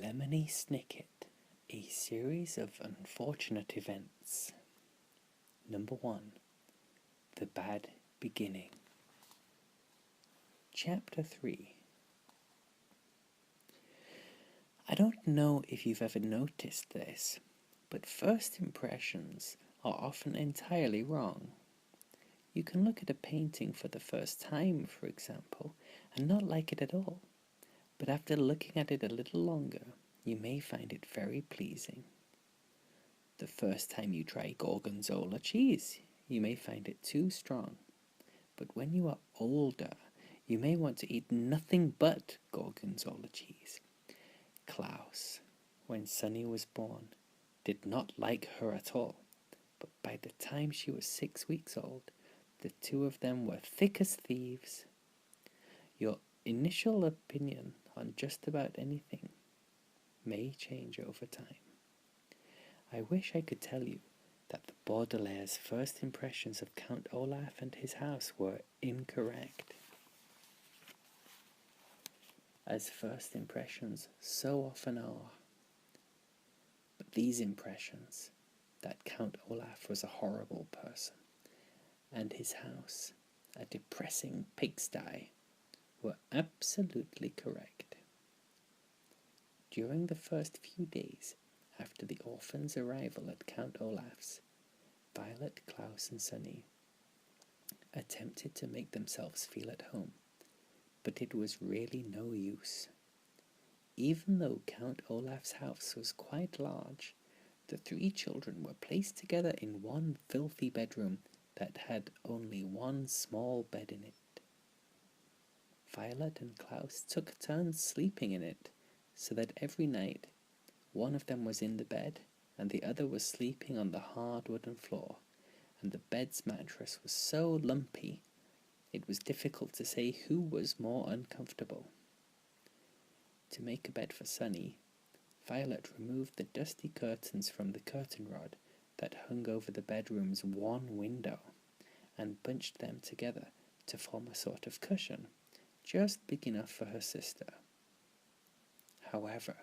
Lemony Snicket, a series of unfortunate events. Number 1. The Bad Beginning. Chapter 3. I don't know if you've ever noticed this, but first impressions are often entirely wrong. You can look at a painting for the first time, for example, and not like it at all. But after looking at it a little longer, you may find it very pleasing. The first time you try gorgonzola cheese, you may find it too strong. But when you are older, you may want to eat nothing but gorgonzola cheese. Klaus, when Sunny was born, did not like her at all, but by the time she was 6 weeks old, the two of them were thick as thieves. Your initial opinion on just about anything may change over time. I wish I could tell you that the Baudelaire's first impressions of Count Olaf and his house were incorrect. As first impressions so often are. But these impressions, that Count Olaf was a horrible person, and his house a depressing pigsty, were absolutely correct. During the first few days after the orphan's arrival at Count Olaf's, Violet, Klaus, and Sunny attempted to make themselves feel at home, but it was really no use. Even though Count Olaf's house was quite large, the three children were placed together in one filthy bedroom that had only one small bed in it. Violet and Klaus took turns sleeping in it, so that every night one of them was in the bed and the other was sleeping on the hard wooden floor, and the bed's mattress was so lumpy it was difficult to say who was more uncomfortable. To make a bed for Sunny, Violet removed the dusty curtains from the curtain rod that hung over the bedroom's one window and bunched them together to form a sort of cushion, just big enough for her sister. However,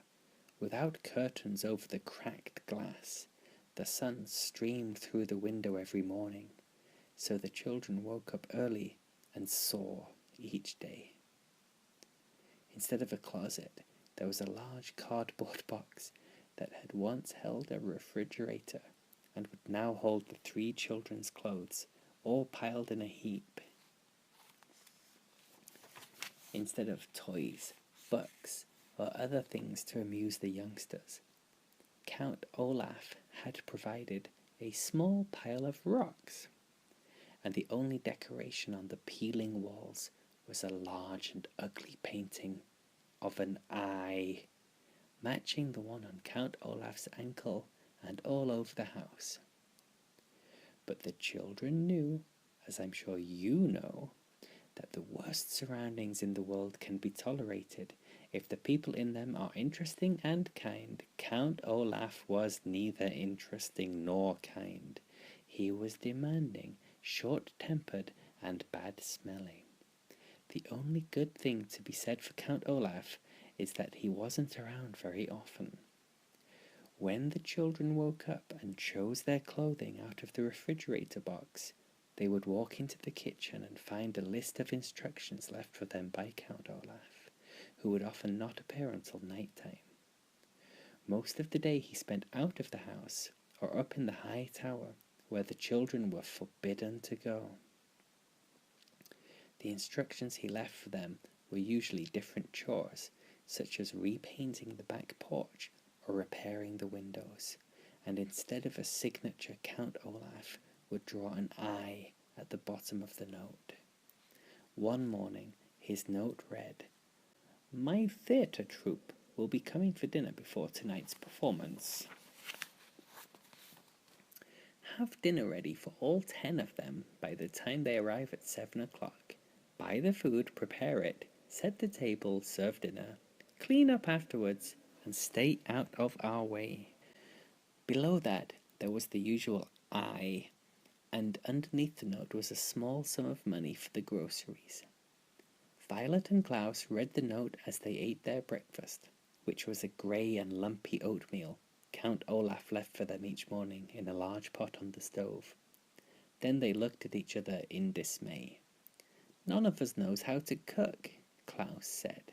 without curtains over the cracked glass, the sun streamed through the window every morning, so the children woke up early and saw each day. Instead of a closet, there was a large cardboard box that had once held a refrigerator and would now hold the three children's clothes, all piled in a heap. Instead of toys, books, or other things to amuse the youngsters, Count Olaf had provided a small pile of rocks, and the only decoration on the peeling walls was a large and ugly painting of an eye, matching the one on Count Olaf's ankle and all over the house. But the children knew, as I'm sure you know, that the worst surroundings in the world can be tolerated if the people in them are interesting and kind. Count Olaf was neither interesting nor kind. He was demanding, short-tempered, and bad-smelling. The only good thing to be said for Count Olaf is that he wasn't around very often. When the children woke up and chose their clothing out of the refrigerator box, they would walk into the kitchen and find a list of instructions left for them by Count Olaf, who would often not appear until night time. Most of the day he spent out of the house or up in the high tower, where the children were forbidden to go. The instructions he left for them were usually different chores, such as repainting the back porch or repairing the windows, and instead of a signature, Count Olaf would draw an eye at the bottom of the note. One morning his note read, "My theatre troupe will be coming for dinner before tonight's performance. Have dinner ready for all 10 of them by the time they arrive at 7 o'clock. Buy the food, prepare it, set the table, serve dinner, clean up afterwards, and stay out of our way." Below that, there was the usual "I," and underneath the note was a small sum of money for the groceries. Violet and Klaus read the note as they ate their breakfast, which was a grey and lumpy oatmeal Count Olaf left for them each morning in a large pot on the stove. Then they looked at each other in dismay. "None of us knows how to cook," Klaus said.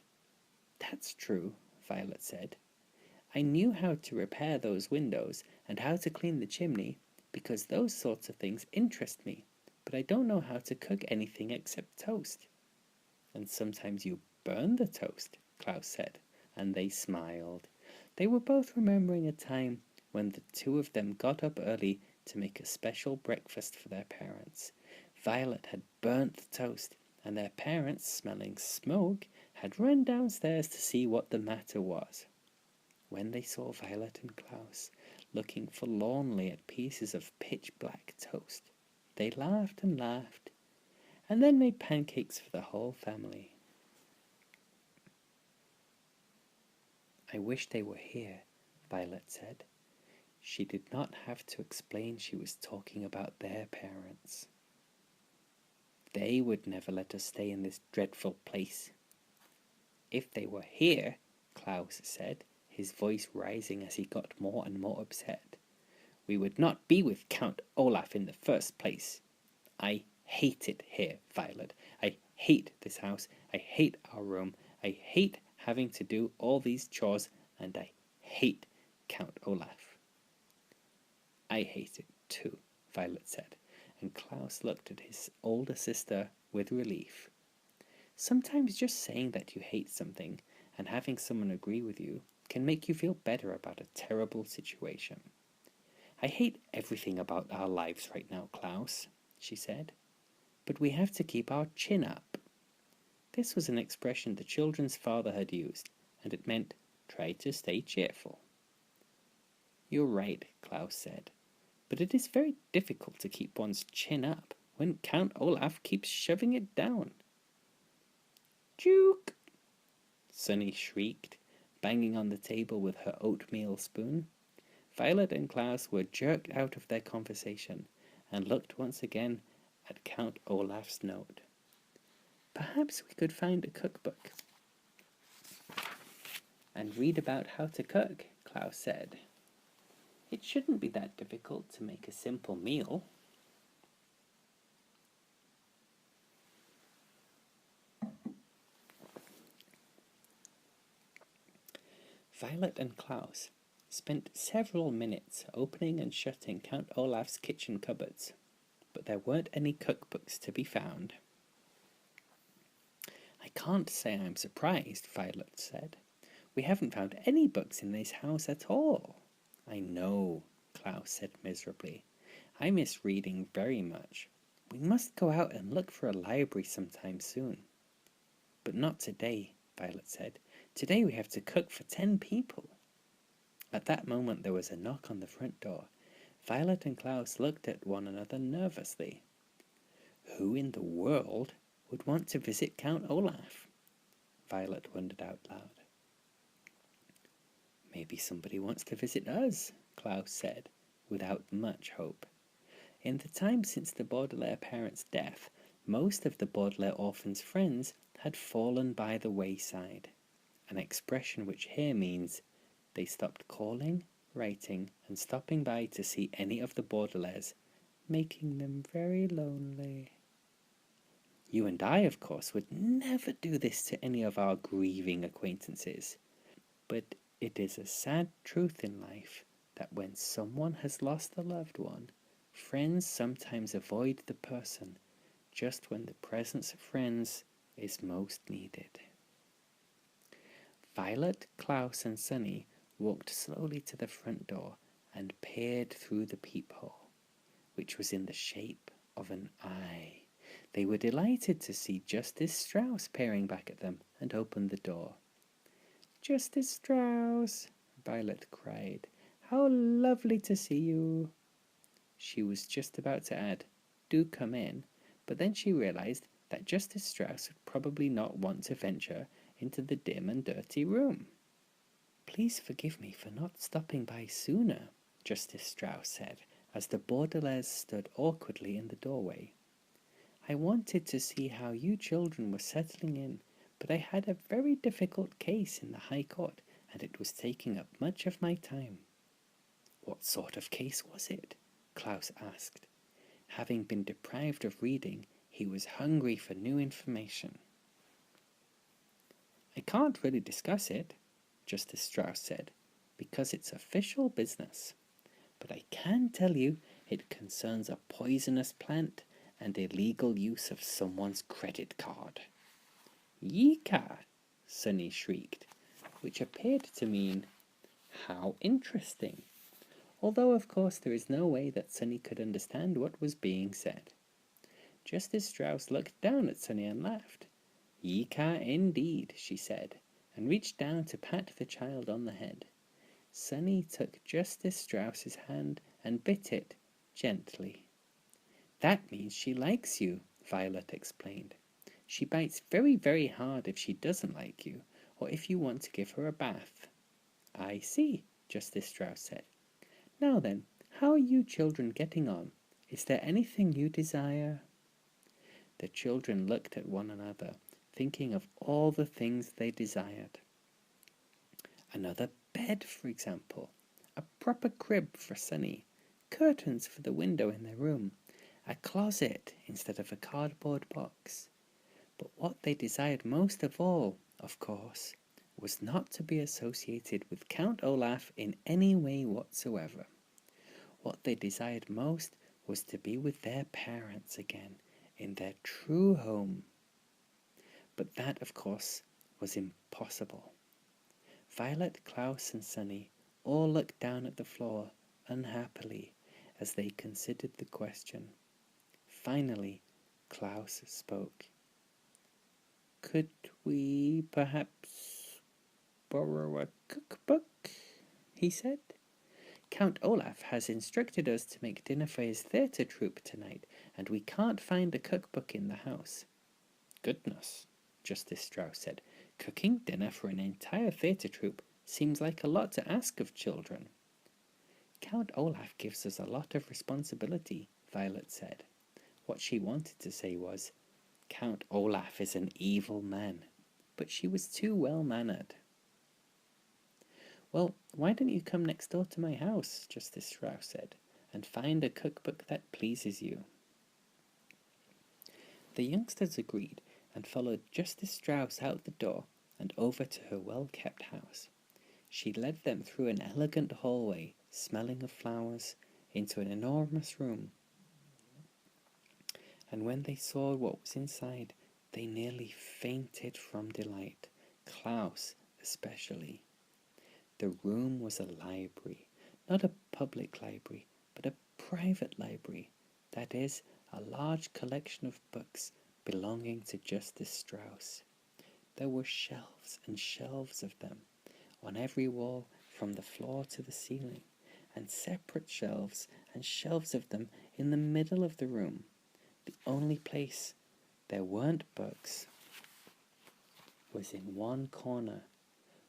"That's true," Violet said. "I knew how to repair those windows and how to clean the chimney, because those sorts of things interest me, but I don't know how to cook anything except toast." "And sometimes you burn the toast," Klaus said, and they smiled. They were both remembering a time when the two of them got up early to make a special breakfast for their parents. Violet had burnt the toast, and their parents, smelling smoke, had run downstairs to see what the matter was. When they saw Violet and Klaus looking forlornly at pieces of pitch-black toast, they laughed and laughed, and then made pancakes for the whole family. "I wish they were here," Violet said. She did not have to explain she was talking about their parents. "They would never let us stay in this dreadful place." "If they were here," Klaus said, his voice rising as he got more and more upset, "we would not be with Count Olaf in the first place. I hate it here, Violet. I hate this house. I hate our room. I hate having to do all these chores, and I hate Count Olaf." "I hate it too," Violet said, and Klaus looked at his older sister with relief. Sometimes just saying that you hate something and having someone agree with you can make you feel better about a terrible situation. "I hate everything about our lives right now, Klaus," she said, "but we have to keep our chin up." This was an expression the children's father had used, and it meant, "Try to stay cheerful." "You're right," Klaus said, "but it is very difficult to keep one's chin up when Count Olaf keeps shoving it down." "Juke!" Sunny shrieked, banging on the table with her oatmeal spoon. Violet and Klaus were jerked out of their conversation and looked once again at Count Olaf's note. "Perhaps we could find a cookbook and read about how to cook," Klaus said. "It shouldn't be that difficult to make a simple meal." Violet and Klaus spent several minutes opening and shutting Count Olaf's kitchen cupboards, but there weren't any cookbooks to be found. "I can't say I'm surprised," Violet said. "We haven't found any books in this house at all." "I know," Klaus said miserably. "I miss reading very much. We must go out and look for a library sometime soon." "But not today," Violet said. "Today we have to cook for 10 people. At that moment there was a knock on the front door. Violet and Klaus looked at one another nervously. Who in the world would want to visit Count Olaf? Violet wondered out loud. "Maybe somebody wants to visit us," Klaus said, without much hope. In the time since the Baudelaire parents' death, most of the Baudelaire orphans' friends had fallen by the wayside, an expression which here means they stopped calling, writing, and stopping by to see any of the Baudelaires, making them very lonely. You and I, of course, would never do this to any of our grieving acquaintances, but it is a sad truth in life that when someone has lost a loved one, friends sometimes avoid the person just when the presence of friends is most needed. Violet, Klaus, and Sunny walked slowly to the front door and peered through the peephole, which was in the shape of an eye. They were delighted to see Justice Strauss peering back at them and opened the door. "Justice Strauss," Violet cried, "how lovely to see you." She was just about to add, "Do come in," but then she realized that Justice Strauss would probably not want to venture into the dim and dirty room. "Please forgive me for not stopping by sooner," Justice Strauss said, as the Baudelaires stood awkwardly in the doorway. "I wanted to see how you children were settling in, but I had a very difficult case in the High Court, and it was taking up much of my time. What sort of case was it? Klaus asked. Having been deprived of reading, he was hungry for new information. I can't really discuss it, Justice Strauss said, because it's official business. But I can tell you it concerns a poisonous plant and illegal use of someone's credit card. Yika! Sunny shrieked, which appeared to mean, how interesting, although of course there is no way that Sunny could understand what was being said. Justice Strauss looked down at Sunny and laughed. Yika indeed, she said, and reached down to pat the child on the head. Sunny took Justice Strauss's hand and bit it gently. That means she likes you, Violet explained. She bites very, very hard if she doesn't like you, or if you want to give her a bath. I see, Justice Strauss said. Now then, how are you children getting on? Is there anything you desire? The children looked at one another, thinking of all the things they desired. Another bed, for example, a proper crib for Sunny, curtains for the window in their room, a closet instead of a cardboard box. But what they desired most of all, of course, was not to be associated with Count Olaf in any way whatsoever. What they desired most was to be with their parents again, in their true home. But that, of course, was impossible. Violet, Klaus, and Sunny all looked down at the floor unhappily as they considered the question. Finally, Klaus spoke. Could we perhaps borrow a cookbook? He said. Count Olaf has instructed us to make dinner for his theatre troupe tonight, and we can't find a cookbook in the house. Goodness, Justice Strauss said. Cooking dinner for an entire theatre troupe seems like a lot to ask of children. Count Olaf gives us a lot of responsibility, Violet said. What she wanted to say was, Count Olaf is an evil man, but she was too well-mannered. Well, why don't you come next door to my house, Justice Strauss said, and find a cookbook that pleases you. The youngsters agreed and followed Justice Strauss out the door and over to her well-kept house. She led them through an elegant hallway, smelling of flowers, into an enormous room. And when they saw what was inside, they nearly fainted from delight, Klaus especially. The room was a library, not a public library, but a private library, that is, a large collection of books belonging to Justice Strauss. There were shelves and shelves of them, on every wall from the floor to the ceiling, and separate shelves and shelves of them in the middle of the room. The only place there weren't books was in one corner,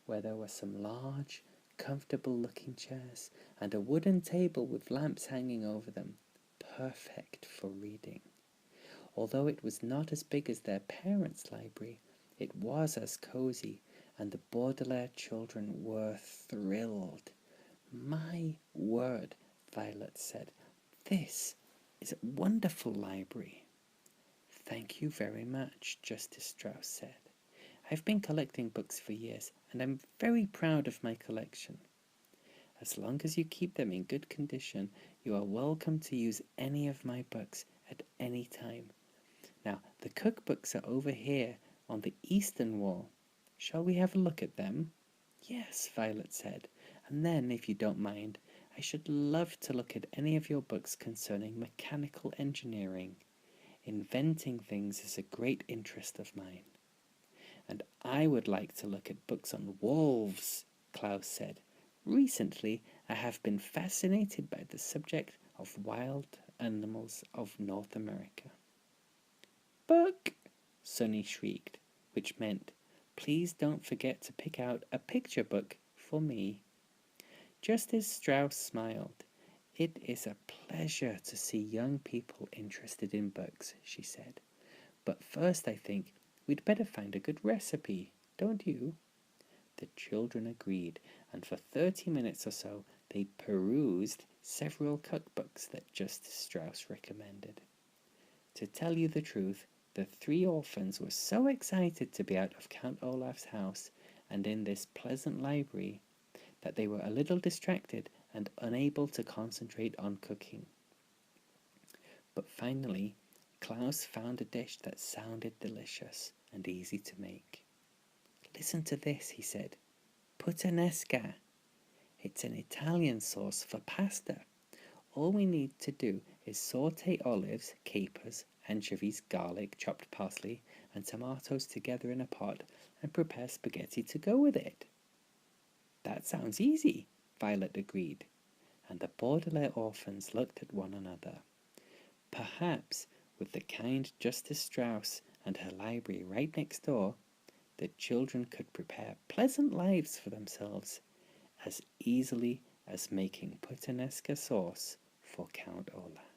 where there were some large, comfortable-looking chairs and a wooden table with lamps hanging over them, perfect for reading. Although it was not as big as their parents' library, it was as cozy, and the Baudelaire children were thrilled. My word, Violet said, this is a wonderful library. Thank you very much, Justice Strauss said. I've been collecting books for years, and I'm very proud of my collection. As long as you keep them in good condition, you are welcome to use any of my books at any time. Now, the cookbooks are over here on the eastern wall. Shall we have a look at them? Yes, Violet said, and then, if you don't mind, I should love to look at any of your books concerning mechanical engineering. Inventing things is a great interest of mine. And I would like to look at books on wolves, Klaus said. Recently, I have been fascinated by the subject of wild animals of North America. Book! Sunny shrieked, which meant, please don't forget to pick out a picture book for me. Justice Strauss smiled. It is a pleasure to see young people interested in books, she said. But first I think we'd better find a good recipe, don't you? The children agreed, and for 30 minutes or so they perused several cookbooks that Justice Strauss recommended. To tell you the truth, the three orphans were so excited to be out of Count Olaf's house and in this pleasant library that they were a little distracted and unable to concentrate on cooking. But finally, Klaus found a dish that sounded delicious and easy to make. "Listen to this," he said. "Puttanesca. It's an Italian sauce for pasta. All we need to do is saute olives, capers, anchovies, garlic, chopped parsley, and tomatoes together in a pot and prepare spaghetti to go with it." "That sounds easy," Violet agreed, and the Baudelaire orphans looked at one another. Perhaps, with the kind Justice Strauss and her library right next door, the children could prepare pleasant lives for themselves as easily as making puttanesca sauce for Count Olaf.